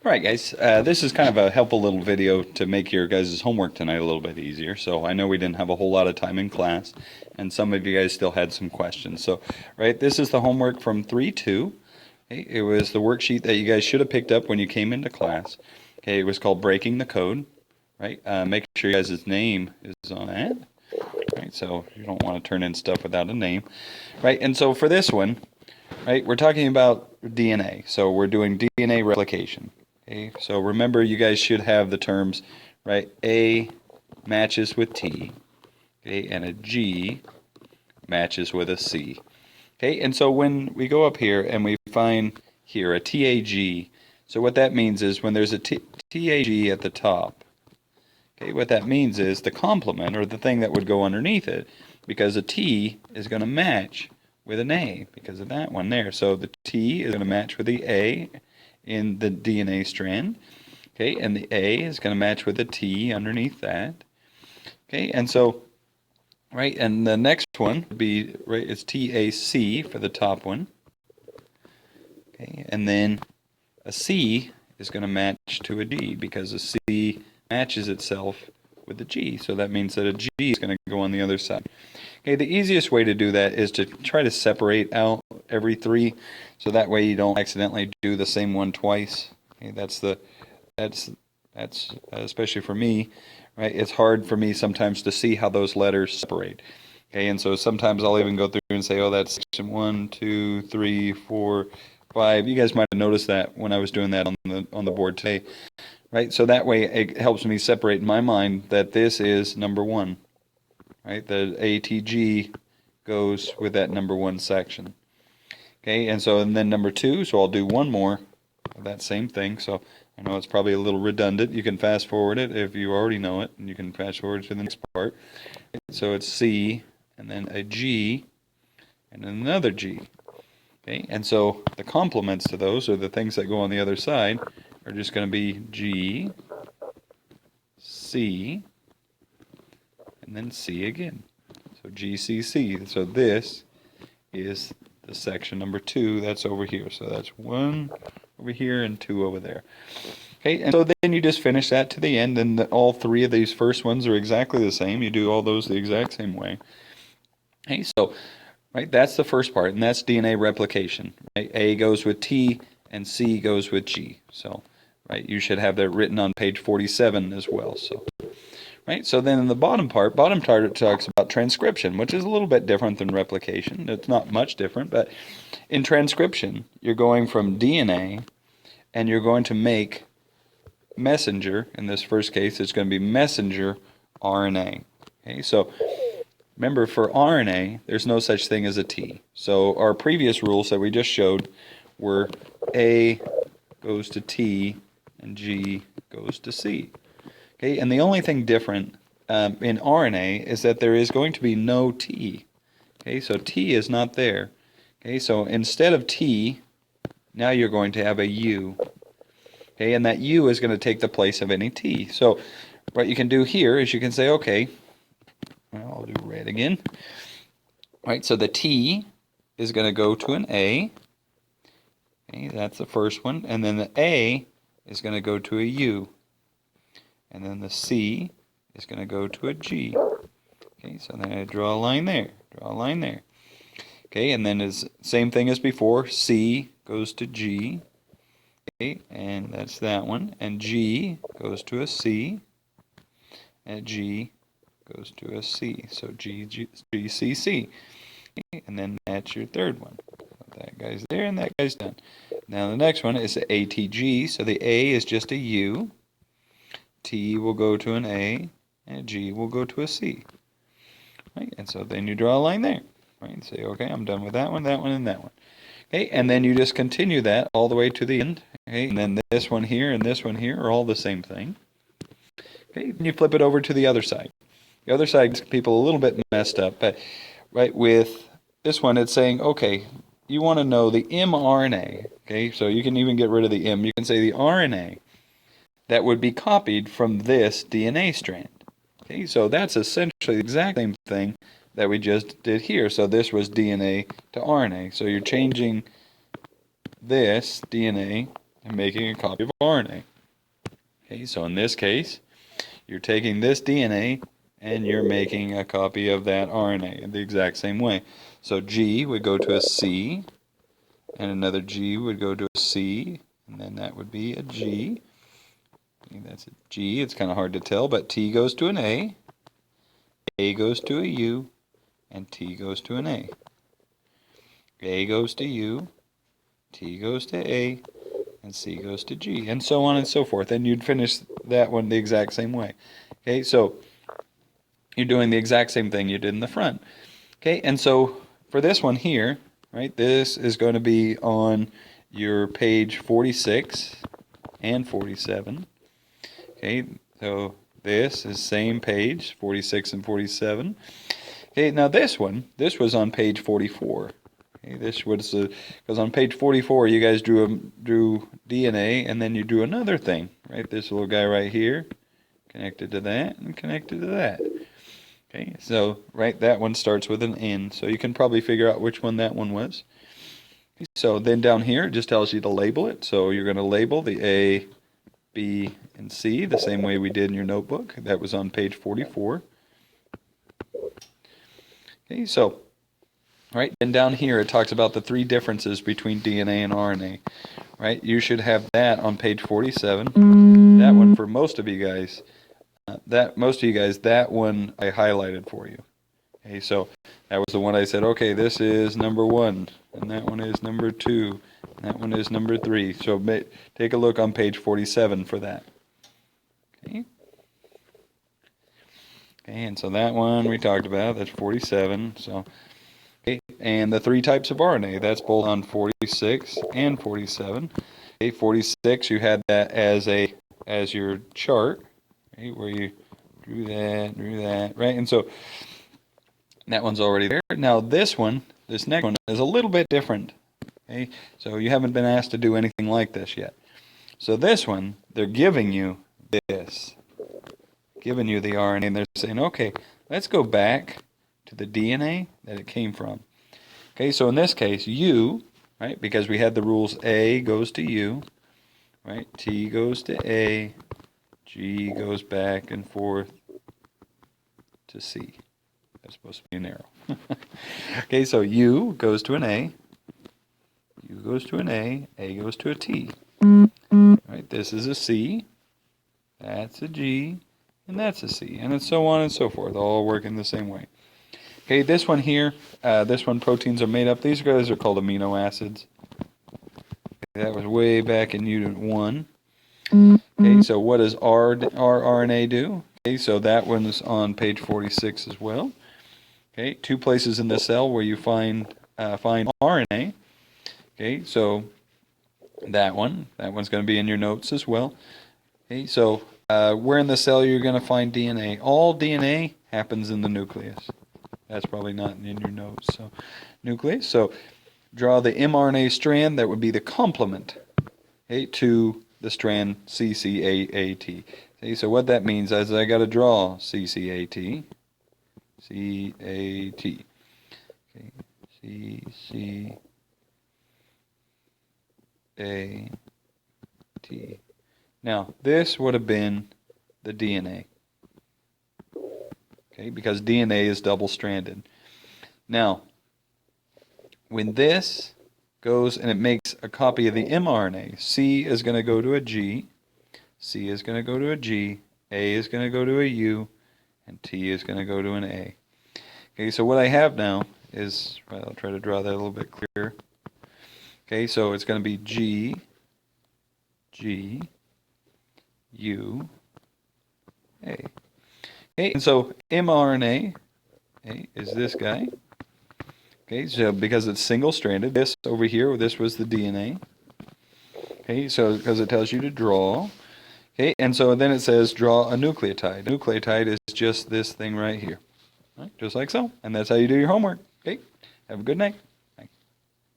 Alright guys, this is kind of a helpful little video to make your guys' homework tonight a little bit easier. So I know we didn't have a whole lot of time in class, and some of you guys still had some questions. So, right, this is the homework from 3-2. Okay, it was the worksheet that you guys should have picked up when you came into class. Okay, it was called Breaking the Code. Right, make sure you guys' name is on that. Right, so you don't want to turn in stuff without a name. Right, and so for this one, right, we're talking about DNA. So we're doing DNA replication. Okay, so remember you guys should have the terms, right? A matches with T, okay, and a G matches with a C. Okay, and so when we go up here and we find here a TAG, so what that means is when there's a TAG at the top, okay, what that means is the complement, or the thing that would go underneath it, because a T is going to match with an A because of that one there. So the T is going to match with the A in the DNA strand. Okay, and the A is going to match with the T underneath that. Okay, and so, right, and the next one would be, right, it's TAC for the top one. Okay, and then a C is going to match to a G because a C matches itself with the G. So that means that a G is going to go on the other side. Okay, the easiest way to do that is to try to separate out every three, so that way you don't accidentally do the same one twice. Okay, that's especially for me, right? It's hard for me sometimes to see how those letters separate. Okay, and so sometimes I'll even go through and say, oh, that's section 1, 2, 3, 4, 5. You guys might have noticed that when I was doing that on the board today, right? So that way it helps me separate in my mind that this is number 1. Right, the ATG goes with that number 1 section. Okay, and then number 2, so I'll do one more of that same thing. So I know it's probably a little redundant. You can fast forward it if you already know it, and you can fast forward to the next part. So it's C, and then a G, and another G. Okay, and so the complements to those, or the things that go on the other side, are just going to be G, C, and then C again. So GCC. So this is the section number 2 that's over here. So that's 1 over here and 2 over there. Okay, and so then you just finish that to the end, and all 3 of these first ones are exactly the same. You do all those the exact same way. Okay, so right, that's the first part, and that's DNA replication. Right? A goes with T, and C goes with G. So, right, you should have that written on page 47 as well. So. Right, so then in the bottom part talks about transcription, which is a little bit different than replication. It's not much different, but in transcription, you're going from DNA, and you're going to make messenger. In this first case, it's going to be messenger RNA. Okay, so remember, for RNA, there's no such thing as a T. So our previous rules that we just showed were A goes to T, and G goes to C. Okay, and the only thing different in RNA is that there is going to be no T. Okay, so T is not there. Okay, so instead of T, now you're going to have a U. Okay, and that U is going to take the place of any T. So what you can do here is you can say, okay, well, I'll do red again. Right, so the T is going to go to an A. Okay, that's the first one. And then the A is going to go to a U. And then the C is going to go to a G. Okay, so then I draw a line there, draw a line there. Okay, and then it's same thing as before. C goes to G. Okay, and that's that one. And G goes to a C. And G goes to a C. So G, C, C. Okay, and then that's your third one. So that guy's there, and that guy's done. Now the next one is the ATG. So the A is just a U. T will go to an A, and G will go to a C. Right? And so then you draw a line there. Right? And say, okay, I'm done with that one, and that one. Okay, and then you just continue that all the way to the end. Okay, and then this one here and this one here are all the same thing. Okay, then you flip it over to the other side. The other side's people a little bit messed up, but right with this one, it's saying, okay, you want to know the mRNA. Okay, so you can even get rid of the M. You can say the RNA that would be copied from this DNA strand. Okay, so that's essentially the exact same thing that we just did here. So this was DNA to RNA. So you're changing this DNA, and making a copy of RNA. Okay, so in this case, you're taking this DNA and you're making a copy of that RNA in the exact same way. So G would go to a C, and another G would go to a C, and then that would be a G. Okay, that's a G. It's kind of hard to tell, but T goes to an A goes to a U, and T goes to an A. A goes to U, T goes to A, and C goes to G, and so on and so forth. And you'd finish that one the exact same way. Okay, so you're doing the exact same thing you did in the front. Okay, and so for this one here, right, this is going to be on your page 46 and 47. Okay, so this is same page, 46 and 47. Okay, now this was on page 44. Okay, this was because on page 44 you guys drew DNA, and then you drew another thing, right? This little guy right here, connected to that and connected to that. Okay, so right, that one starts with an N, so you can probably figure out which one that one was. So then down here it just tells you to label it. So you're going to label the A, B, and C the same way we did in your notebook. That was on page 44. Okay, so right, and down here it talks about the three differences between DNA and RNA. Right, you should have that on page 47. That one for most of you guys. That one I highlighted for you. Okay, so that was the one I said, okay, this is number 1, and that one is number 2, and that one is number 3. So take a look on page 47 for that. Okay. Okay, and so that one we talked about, that's 47. So, okay, and the 3 types of RNA, that's both on 46 and 47. Okay, 46, you had that as your chart, right, where you drew that, right? And so that one's already there. Now this next one is a little bit different. Okay, so you haven't been asked to do anything like this yet. So this one, they're giving you this, giving you the RNA, and they're saying, okay, let's go back to the DNA that it came from. Okay, so in this case, U, right, because we had the rules A goes to U, right, T goes to A, G goes back and forth to C. That's supposed to be an arrow. Okay, so U goes to an A, U goes to an A goes to a T. Right, this is a C, that's a G, and that's a C, and it's so on and so forth, all working the same way. Okay, this one here, this one proteins are made up. These guys are called amino acids. Okay, that was way back in Unit 1. Okay, so what does our RNA do? Okay, so that one's on page 46 as well. Okay, 2 places in the cell where you find RNA. Okay, so that one's going to be in your notes as well. Okay, so where in the cell you're going to find DNA? All DNA happens in the nucleus. That's probably not in your notes. So nucleus. So draw the mRNA strand that would be the complement, okay, to the strand CCAAT. Okay, so what that means is I got to draw CCAT. CAT. Okay, CCAT. Now, this would have been the DNA. Okay, because DNA is double-stranded. Now, when this goes and it makes a copy of the mRNA, C is going to go to a G, C is going to go to a G, A is going to go to a U, and T is going to go to an A. Okay, so what I have now is, well, I'll try to draw that a little bit clearer. Okay, so it's going to be G, G, U, A. Okay, and so mRNA, okay, is this guy. Okay, so because it's single-stranded, this over here, this was the DNA. Okay, so because it tells you to draw. Okay, and so then it says draw a nucleotide. A nucleotide is just this thing right here. Right, just like so. And that's how you do your homework. Okay, have a good night.